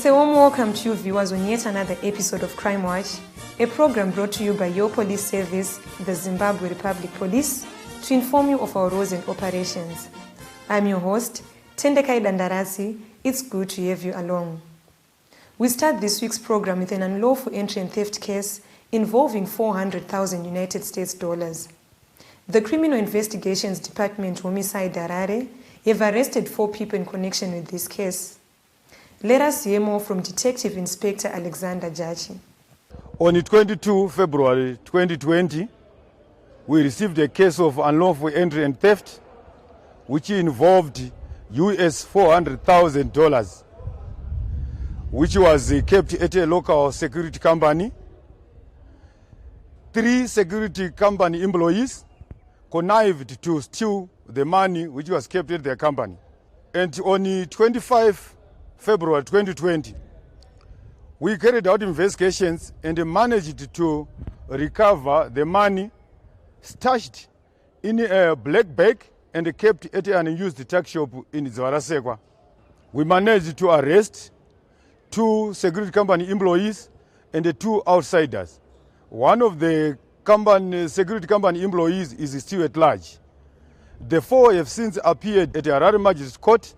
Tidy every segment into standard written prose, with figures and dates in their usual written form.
It's a warm welcome to you viewers on yet another episode of Crime Watch, a program brought to you by your police service, the Zimbabwe Republic Police, to inform you of our roles and operations. I'm your host, Tendekai Dandarasi. It's good to have you along. We start this week's program with an unlawful entry and theft case involving 400,000 United States dollars. The Criminal Investigations Department, Homicide Harare, have arrested 4 people in connection with this case. Let us hear more from Detective Inspector Alexander Jachi. On 22 February 2020, we received a case of unlawful entry and theft, which involved US $400,000, which was kept at a local security company. 3 security company employees connived to steal the money which was kept at their company. And on 25 February 2020, we carried out investigations and managed to recover the money stashed in a black bag and kept at an unused tuck shop in Zvarasekwa. We managed to arrest 2 security company employees and 2 outsiders. One of the security company employees is still at large. The 4 have since appeared at the Harare Magistrate Court,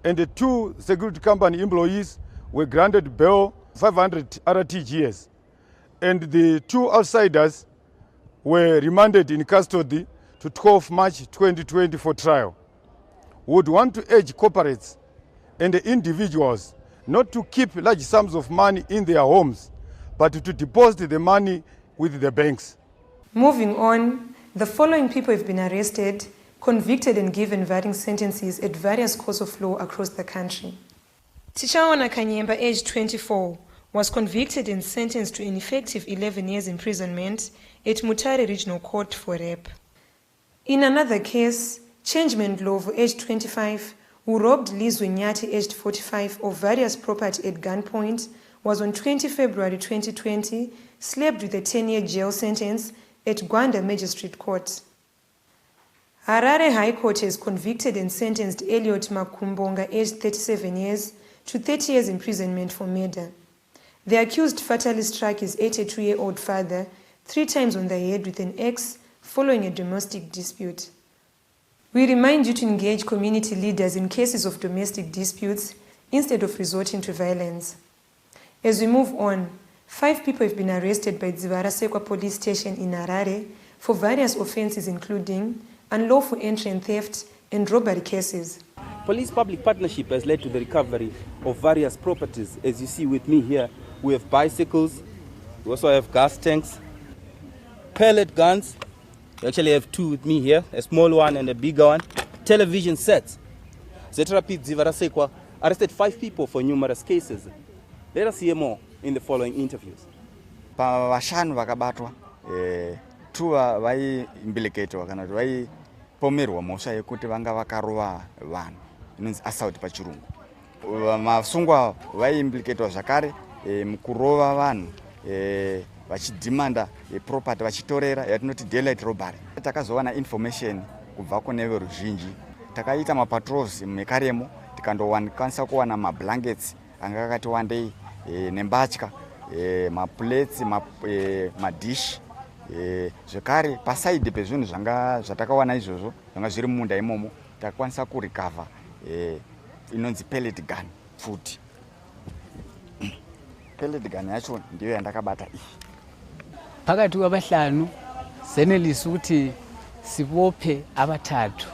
and the 2 security company employees were granted bail 500 RTGS. And the 2 outsiders were remanded in custody to 12 March 2020 for trial. We would want to urge corporates and the individuals not to keep large sums of money in their homes, but to deposit the money with the banks. Moving on, the following people have been arrested, convicted and given varying sentences at various courts of law across the country. Tichaona Kanyemba, aged 24, was convicted and sentenced to an effective 11 years imprisonment at Mutare Regional Court for rape. In another case, Changeman Glovo, aged 25, who robbed Lizwe Nyati, aged 45, of various property at gunpoint, was on 20 February 2020 slapped with a 10-year jail sentence at Gwanda Magistrate Court. Harare High Court has convicted and sentenced Elliot Makumbonga, aged 37 years, to 30 years imprisonment for murder. The accused fatally struck his 82-year-old father 3 times on the head with an axe following a domestic dispute. We remind you to engage community leaders in cases of domestic disputes instead of resorting to violence. As we move on, 5 people have been arrested by Zvarasekwa Police Station in Harare for various offences including unlawful entry and theft and robbery cases. Police-public partnership has led to the recovery of various properties. As you see with me here, we have bicycles, we also have gas tanks, pellet guns. We actually have 2 with me here, a small one and a bigger one. Television sets. Zetrapid Zvarasekwa arrested 5 people for numerous cases. Let us hear more in the following interviews. Vashanu vakabatwa 2 vai implicated kana vai pomerwa mhosva yekuti vanga vakarova vanhu inonzi assault pachirungu. Masungwa vai implicated zvakare mukurova vanhu vachidimanda property vachitorera yatinoti daylight robbery. Takazowana information kubva kune veruzhinji, takaita mapatrols mumekaremo tikandokwanisa kuwana mablankets anga akati wandei nembatya maplates madish zvekare pasaidi pezvinhu zvatakawana izvozvo zvanga zviri munda imomo takakwanisa kurecover inonzi pellet gun futi. Pellet gun yacho ndiyo yandakabata iyi. Phakathi kwabahlanu senelisa ukuthi sibophe abathathu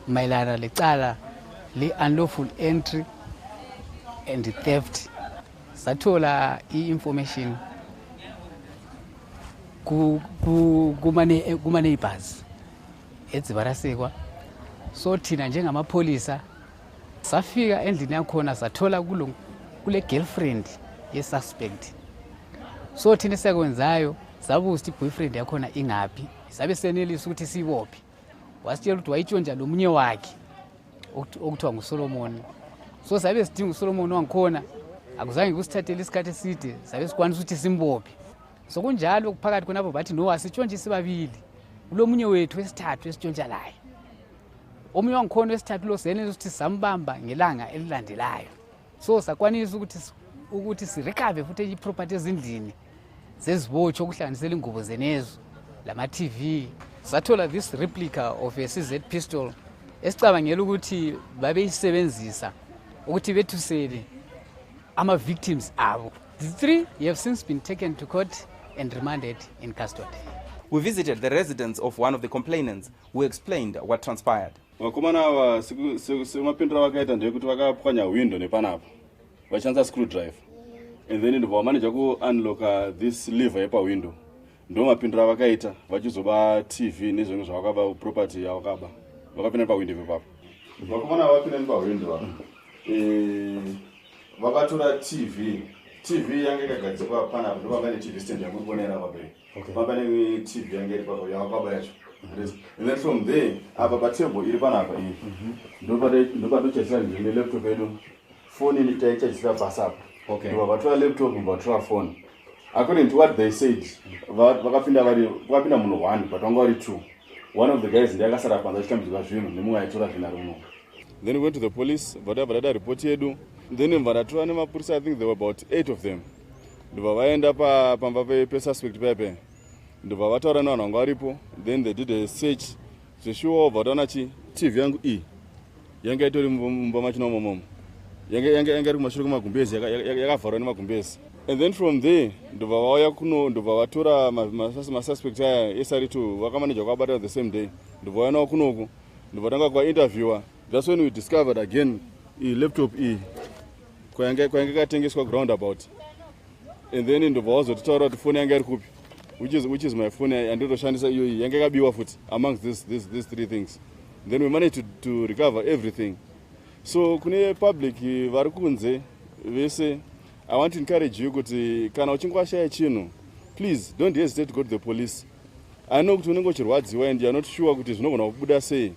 mayelana lecala le-unlawful entry and theft. Sathola i-information kuma-neighbors eZivarasekwa. So thina njengamapolisa safika endlini yakhona sathola kule girlfriend ye-suspect. So thina esakwenzayo sabuza ukuthi boyfriend yakhona ingaphi, sabe senelisa ukuthi sibophe. Wasitshela ukuthi wayitshontsha lomunye wakhe okuthiwa nguSolomon. So sabe sidinga uSolomon wangikhona akuzange kusithathele isikhathi eside, sabe sikwanisa ukuthi simbophe. So kunjalo phakathi khonapho bathi no asitshontshe sibabili. Kulomunye wethu wesithathu esitshontsha laye. Omunye wangikhona wesithathu lo senelisa ukuthi sambamba ngelanga elilandelayo. so sakwanisa ukuthi sirecover futhi iproperty ezindlini zezibotsho okuhlanganisela ingubo zenezo lama TV. Sathola this replica of a CZ pistol esicabangela ukuthi babeyisebenzisa ukuthi bethusele ama victims abo. The three have since been taken to court and remanded in custody. We visited the residence of one of the complainants who explained what transpired. Vakomana ava semapindura vakaita ndekuti vakapwanya window nepanapo vachishandisa screwdriver, and then ndobva vamanager ku-unlocka this lever yepawindow. Ndo mapindura vakaita vachizoba TV nezvimwe zvavakaba property yavakaba vakapinda pawindow ipapo. Vakomana vapinda nepawindow vakatora TV yange yakagadzikwa panapo, ndopanga ne-TV stand yakubonera pape. Pamba ne-TV yange ipapo yavakaba yacho. And then from there, apa patable iri panapa iyi. Ndopatochasisa ndine laptop yedu. Phone ini taichasisa pasapo. Okay. Vatora laptop, vatora phone. According to what they said, vakapinda munhu 1 but vanga vari 2. One of the guys ndakasara panza achitambudzika zvinhu nemumwe aitora zvinhu ari muno. Then we went to the police, vadada report yedu. Then vadatora nemapurisa, I think there were about 8 of them. Ndobva vaenda pamba pesuspect pepe. Ndobva vataura nevanhu vanga varipo. Then they did a search. Zveshuwa vataona TV yangu yanga itori mumba machina momo. Yanga iri kumashure kumagumbezi, yakavharwa nemagumbezi. And then from there, ndobva vauya kuno, ndobva vatora masuspect aya SR2 vakamanija kwabata the same day. Ndobva vauya nawo kunoku, ndobva tanga kwainterviewa. That's when we discovered again laptop kwayanga katengeswa ground about. And then ndobva vazototaura kuti phone yanga iri kupi, which is my phone andotoshandisa iyo yanga kabiwa futi amongst these 3 things. Then we managed to recover everything. So kune public vari kunze vese, I want to encourage you kuti kana uchingwashaya chinhu, please don't hesitate to go to the police. I know kuti unenge uchirwadziwa and you are not sure kuti zvinogona kubuda sei,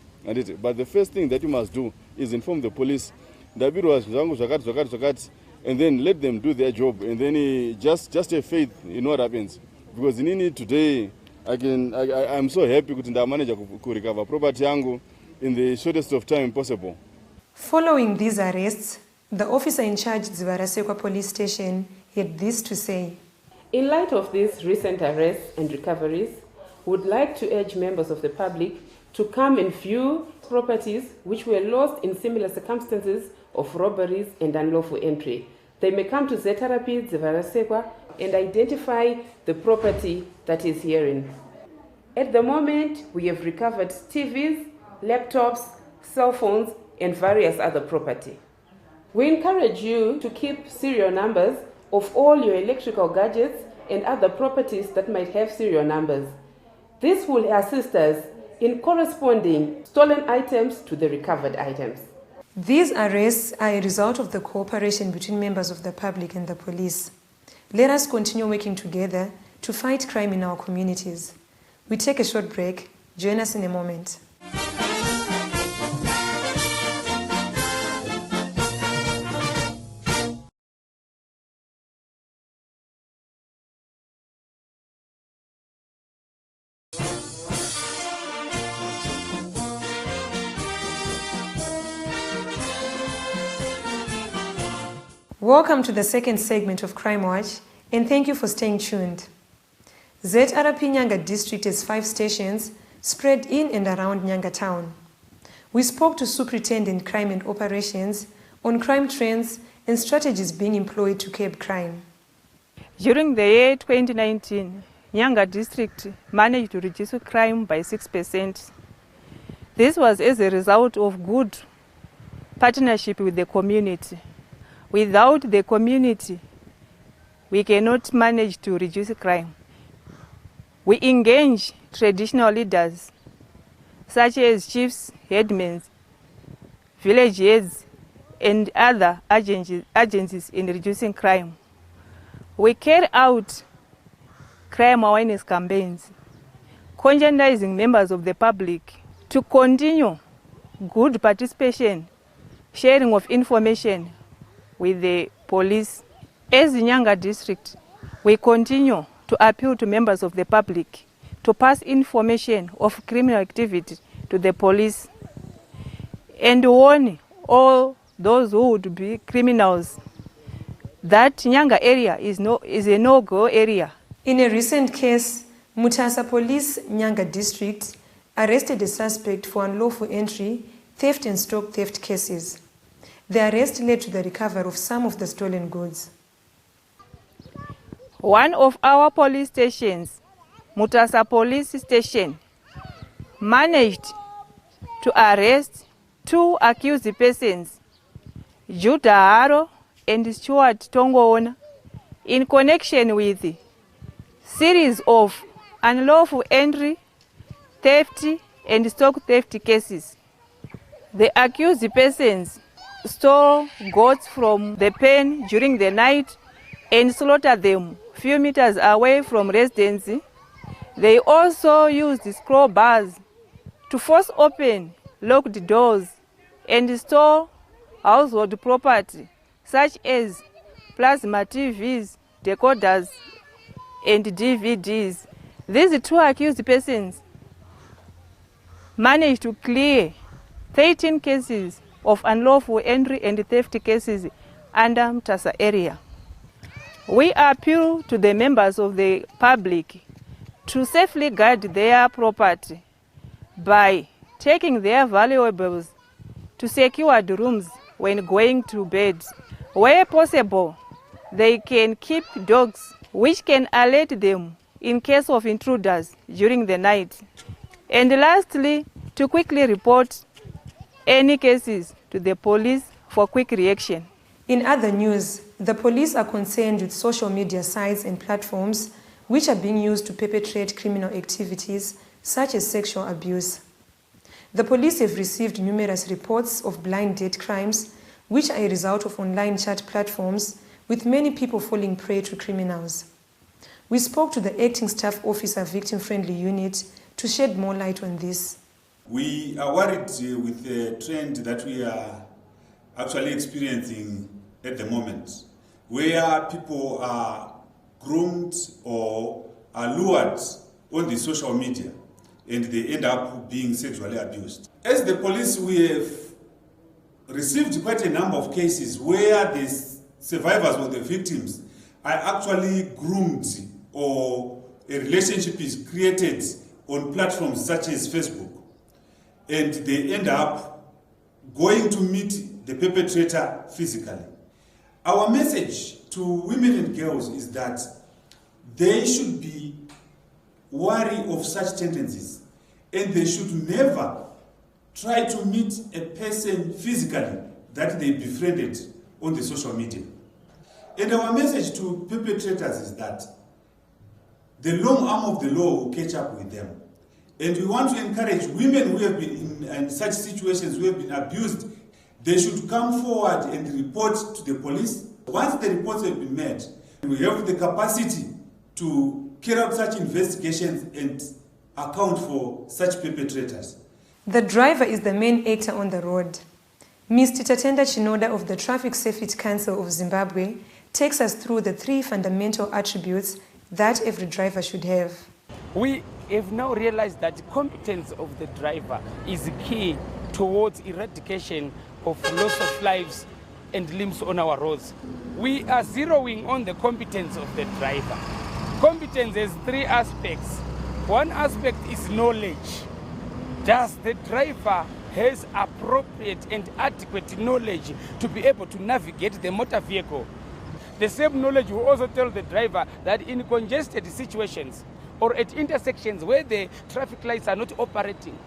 but the first thing that you must do is inform the police. Ndabirwa zvangu zvakati, and then let them do their job, and then just have faith in what happens. Because inini today, I'm so happy kuti ndamanage kurecover property yangu in the shortest of time possible. Following these arrests, the officer in charge at Dzivarasekwa police station had this to say. In light of these recent arrests and recoveries, we would like to urge members of the public to come and view properties which were lost in similar circumstances of robberies and unlawful entry. They may come to Z-Therapy, Dzivarasekwa, and identify the property that is herein. At the moment, we have recovered TVs, laptops, cell phones, and various other property. We encourage you to keep serial numbers of all your electrical gadgets and other properties that might have serial numbers. This will assist us in corresponding stolen items to the recovered items. These arrests are a result of the cooperation between members of the public and the police. Let us continue working together to fight crime in our communities. We take a short break. Join us in a moment. Welcome to the second segment of Crime Watch, and thank you for staying tuned. Z-Therapy Nyanga district has 5 stations spread in and around Nyanga town. We spoke to Superintendent Crime and Operations on crime trends and strategies being employed to curb crime. During the year 2019, Nyanga district managed to reduce crime by 6%. This was as a result of good partnership with the community. Without the community, we cannot manage to reduce crime. We engage traditional leaders, such as chiefs, headmen, village heads, and other agencies in reducing crime. We carry out crime awareness campaigns, conscientizing members of the public to continue good participation, sharing of information with the police. As the Nyanga district, we continue to appeal to members of the public to pass information of criminal activity to the police and warn all those who would be criminals. That Nyanga area is a no-go area. In a recent case, Mutasa Police, Nyanga District, arrested a suspect for unlawful entry, theft and stock theft cases. The arrest led to the recovery of some of the stolen goods. One of our police stations, Mutasa Police Station, managed to arrest 2 accused persons, Judah Haro and Stuart Tongoona, in connection with a series of unlawful entry, theft and stock theft cases. The accused persons stole goats from the pen during the night and slaughtered them few meters away from residency. They also used scroll bars to force open locked doors and store household property such as plasma TVs, decoders, and DVDs. These 2 accused persons managed to clear 13 cases of unlawful entry and theft cases under Mutasa area. We appeal to the members of the public to safely guard their property by taking their valuables to secured rooms when going to bed. Where possible, they can keep dogs which can alert them in case of intruders during the night. And lastly, to quickly report any cases to the police for quick reaction. In other news, the police are concerned with social media sites and platforms which are being used to perpetrate criminal activities such as sexual abuse. The police have received numerous reports of blind date crimes which are a result of online chat platforms with many people falling prey to criminals. We spoke to the Acting Staff Officer Victim Friendly Unit to shed more light on this. We are worried with the trend that we are actually experiencing at the moment, where people are groomed or are lured on the social media and they end up being sexually abused. As the police, we have received quite a number of cases where the survivors or the victims are actually groomed, or a relationship is created on platforms such as Facebook, and they end up going to meet the perpetrator physically. Our message to women and girls is that they should be wary of such tendencies, and they should never try to meet a person physically that they befriended on the social media. And our message to perpetrators is that the long arm of the law will catch up with them. And we want to encourage women who have been in such situations, who have been abused, they should come forward and report to the police. Once the reports have been made, we have the capacity to carry out such investigations and account for such perpetrators. The driver is the main actor on the road. Ms. Titatenda Chinoda of the Traffic Safety Council of Zimbabwe takes us through the 3 fundamental attributes that every driver should have. We have now realized that competence of the driver is key towards eradication of loss of lives and limbs on our roads. We are zeroing on the competence of the driver. Competence has 3 aspects. One aspect is knowledge. Does the driver has appropriate and adequate knowledge to be able to navigate the motor vehicle? The same knowledge will also tell the driver that in congested situations or at intersections where the traffic lights are not operating,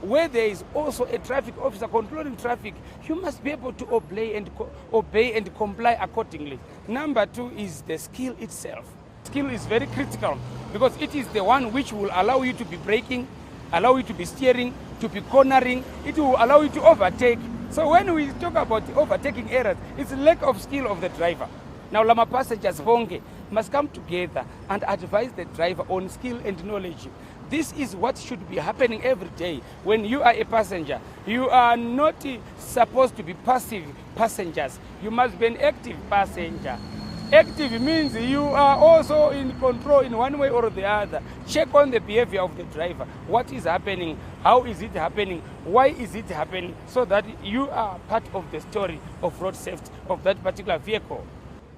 where there is also a traffic officer controlling traffic, you must be able to obey and comply accordingly. Number 2 is the skill itself. Skill is very critical because it is the one which will allow you to be braking, allow you to be steering, to be cornering. It will allow you to overtake. So when we talk about overtaking errors, it's lack of skill of the driver. Now, Lama passengers must come together and advise the driver on skill and knowledge. This is what should be happening every day. When you are a passenger, you are not supposed to be passive passengers. You must be an active passenger. Active means you are also in control in one way or the other. Check on the behavior of the driver. What is happening? How is it happening? Why is it happening? So that you are part of the story of road safety of that particular vehicle.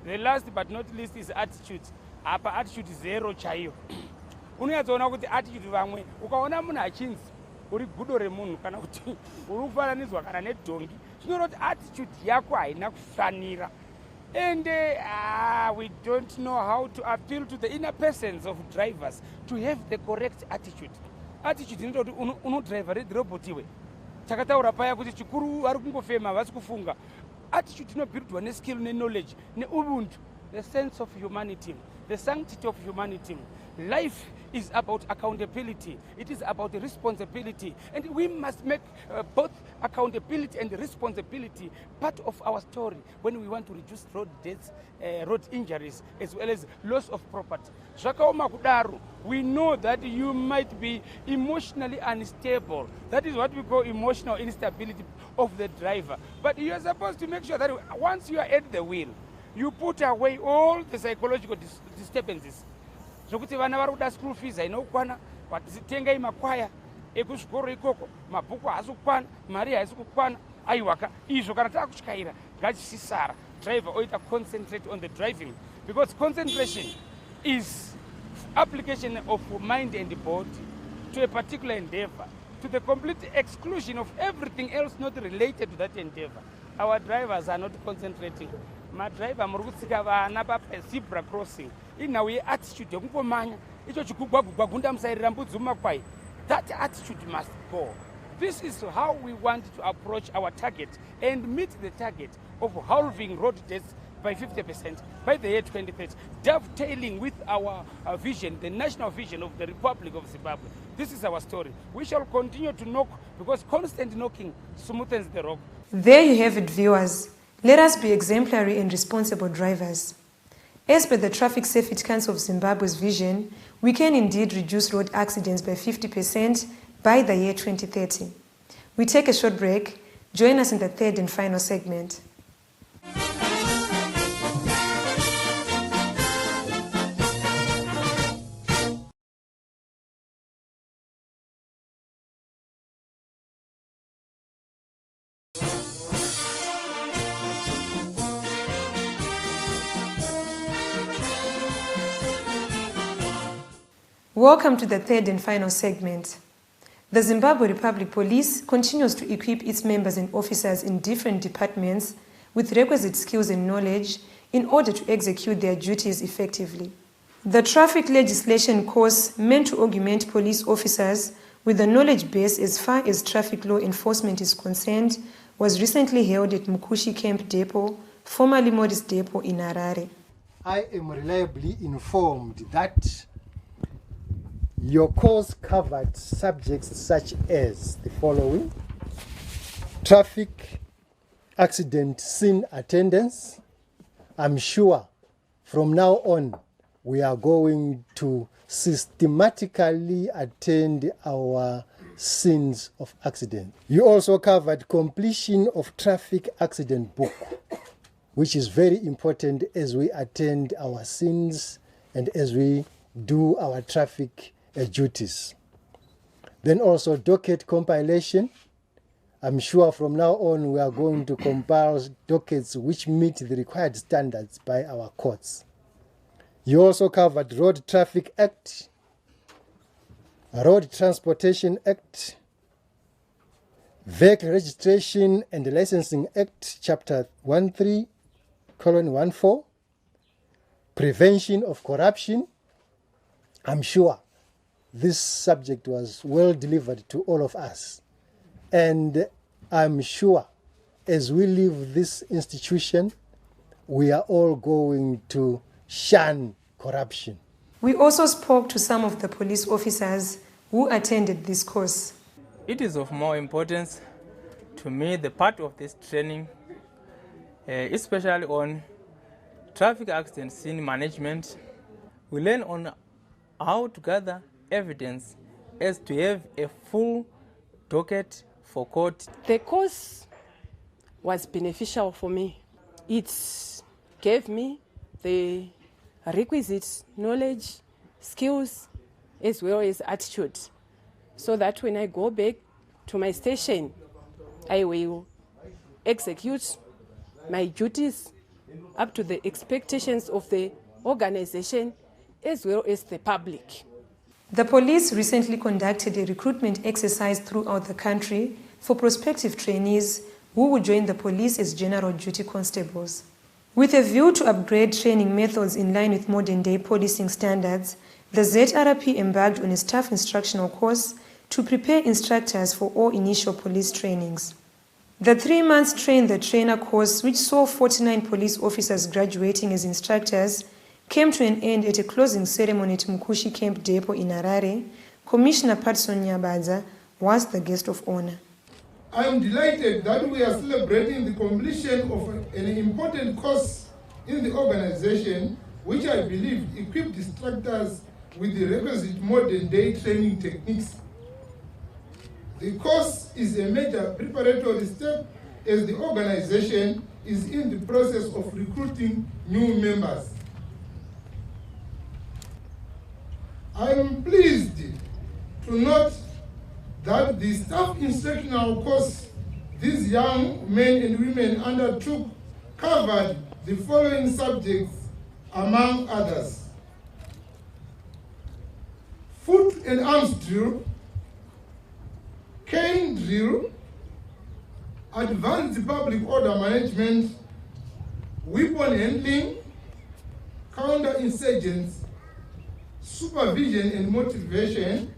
The last but not least is attitude. Apa attitude zero chayo. Unoyazoona kuti attitude vamwe ukaona munhu achinzi uri gudo remunhu kana kuti uri kufananidzwa kana nedhongi zvinova kuti attitude yako haina kufanira. And we don't know how to appeal to the inner persons of drivers to have the correct attitude. Attitude inoita kuti unodriva redhirobhoti iwe takataura paya kuti chikuru vari kungofema havasi kufunga. Attitude inobuildwa neskill neknowledge neubuntu, the sense of humanity, the sanctity of humanity. Life is about accountability. It is about responsibility. And we must make both accountability and responsibility part of our story when we want to reduce road deaths, road injuries, as well as loss of property. Zvakaoma kudaro, we know that you might be emotionally unstable. That is what we call emotional instability of the driver. But you are supposed to make sure that once you are at the wheel, you put away all the psychological disturbances. Zvokuti vana vari kuda school fees haina kukwana, watitengai makwaya ekuzvikoro ikoko, mabhuku haasi kukwana, mari haisi kukwana. Aiwaka izvo kana taakutyaira ngachisisara driver oita concentrate on the driving, because concentration is application of mind and body to a particular endeavor, to the complete exclusion of everything else not related to that endeavor. Our drivers are not concentrating. Madriver muri kutsika vana pazebra crossing inhau yeattitude yekungomanya icho chikugwagugwa gunda musairira mbudzi mumakwai. That attitude must go. This is how we want to approach our target and meet the target of halving road deaths by 50% by the year 2030, dovetailing with our vision, the national vision of the Republic of Zimbabwe. This is our story. We shall continue to knock, because constant knocking smoothens the rock. There you have it, viewers. Let us be exemplary and responsible drivers. As per the Traffic Safety Council of Zimbabwe's vision, we can indeed reduce road accidents by 50% by the year 2030. We take a short break. Join us in the third and final segment. Welcome to the third and final segment. The Zimbabwe Republic Police continues to equip its members and officers in different departments with requisite skills and knowledge in order to execute their duties effectively. The traffic legislation course meant to augment police officers with a knowledge base as far as traffic law enforcement is concerned was recently held at Mukushi Camp Depot, formerly Morris Depot in Harare. I am reliably informed that your course covered subjects such as the following: traffic accident scene attendance. I'm sure from now on we are going to systematically attend our scenes of accident. You also covered completion of traffic accident book, which is very important as we attend our scenes and as we do our traffic duties. Then also docket compilation. I'm sure from now on we are going to compile dockets which meet the required standards by our courts. You also covered Road Traffic Act, Road Transportation Act, Vehicle Registration and Licensing Act, Chapter 13:14, Prevention of Corruption. I'm sure this subject was well delivered to all of us. And I'm sure as we leave this institution, we are all going to shun corruption. We also spoke to some of the police officers who attended this course. It is of more importance to me, the part of this training, especially on traffic accident scene management. We learn on how to gather evidence as to have a full docket for court. The course was beneficial for me. It gave me the requisite knowledge, skills, as well as attitude so that when I go back to my station, I will execute my duties up to the expectations of the organization as well as the public. The police recently conducted a recruitment exercise throughout the country for prospective trainees who would join the police as general duty constables. With a view to upgrade training methods in line with modern-day policing standards, the ZRP embarked on a staff instructional course to prepare instructors for all initial police trainings. The 3 months Train the Trainer course, which saw 49 police officers graduating as instructors, came to an end at a closing ceremony at Mukushi Camp Depot in Harare. Commissioner Patson Nyabadza was the guest of honor. I am delighted that we are celebrating the completion of an important course in the organization, which I believe equipped instructors with the requisite modern-day training techniques. The course is a major preparatory step as the organization is in the process of recruiting new members. I am pleased to note that the staff instructional course these young men and women undertook covered the following subjects, among others: foot and arms drill, cane drill, advanced public order management, weapon handling, counterinsurgents, supervision and motivation,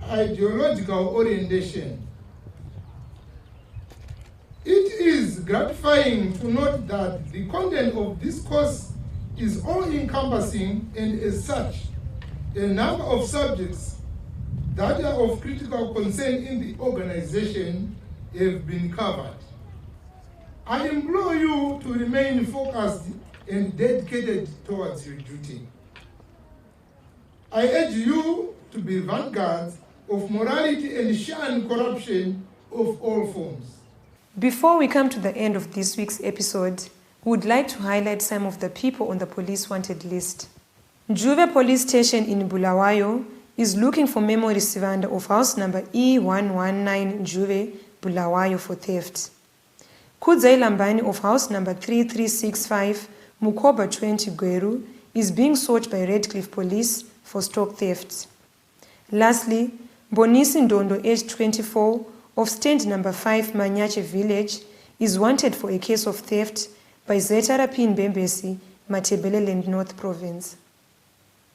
ideological orientation. It is gratifying to note that the content of this course is all-encompassing, and as such, a number of subjects that are of critical concern in the organization have been covered. I implore you to remain focused and dedicated towards your duty. I urge you to be vanguards of morality and shun corruption of all forms. Before we come to the end of this week's episode, we would like to highlight some of the people on the police wanted list. Juve Police Station in Bulawayo is looking for memory sivanda of house number E119 Juve, Bulawayo for theft. Kudzai Lambani of house number 3365 Mukoba 20 Gweru is being sought by Redcliffe Police for stock theft. Lastly, Bonisi Ndondo, aged 24, of stand number 5 Manyache Village, is wanted for a case of theft by ZRP in Bembesi, Matebeleland North Province.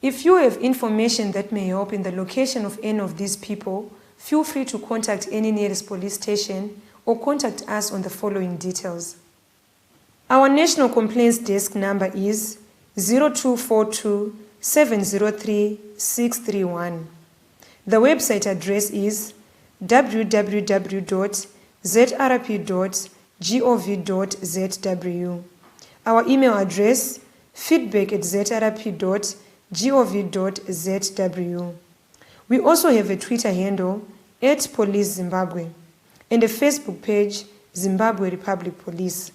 If you have information that may help in the location of any of these people, feel free to contact any nearest police station or contact us on the following details. Our National Complaints Desk number is 0242 703 631. The website address is www.zrp.gov.zw. Our email address feedback@zrp.gov.zw. We also have a Twitter handle @PoliceZimbabwe and a Facebook page, Zimbabwe Republic Police.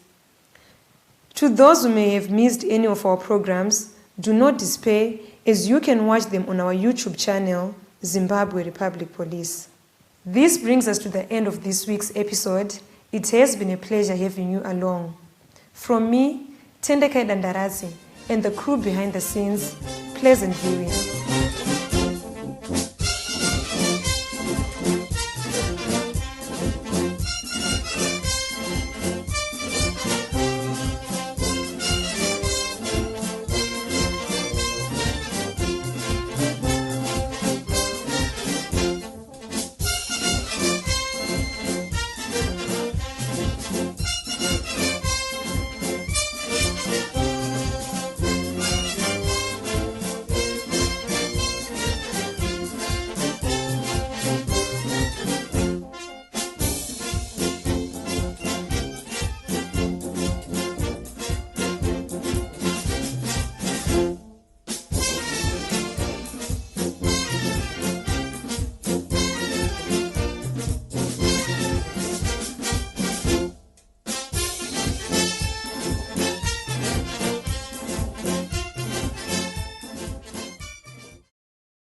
To those who may have missed any of our programs, do not despair, as you can watch them on our YouTube channel, Zimbabwe Republic Police. This brings us to the end of this week's episode. It has been a pleasure having you along. From me, Tendekai Dandaradze, and the crew behind the scenes, pleasant viewing.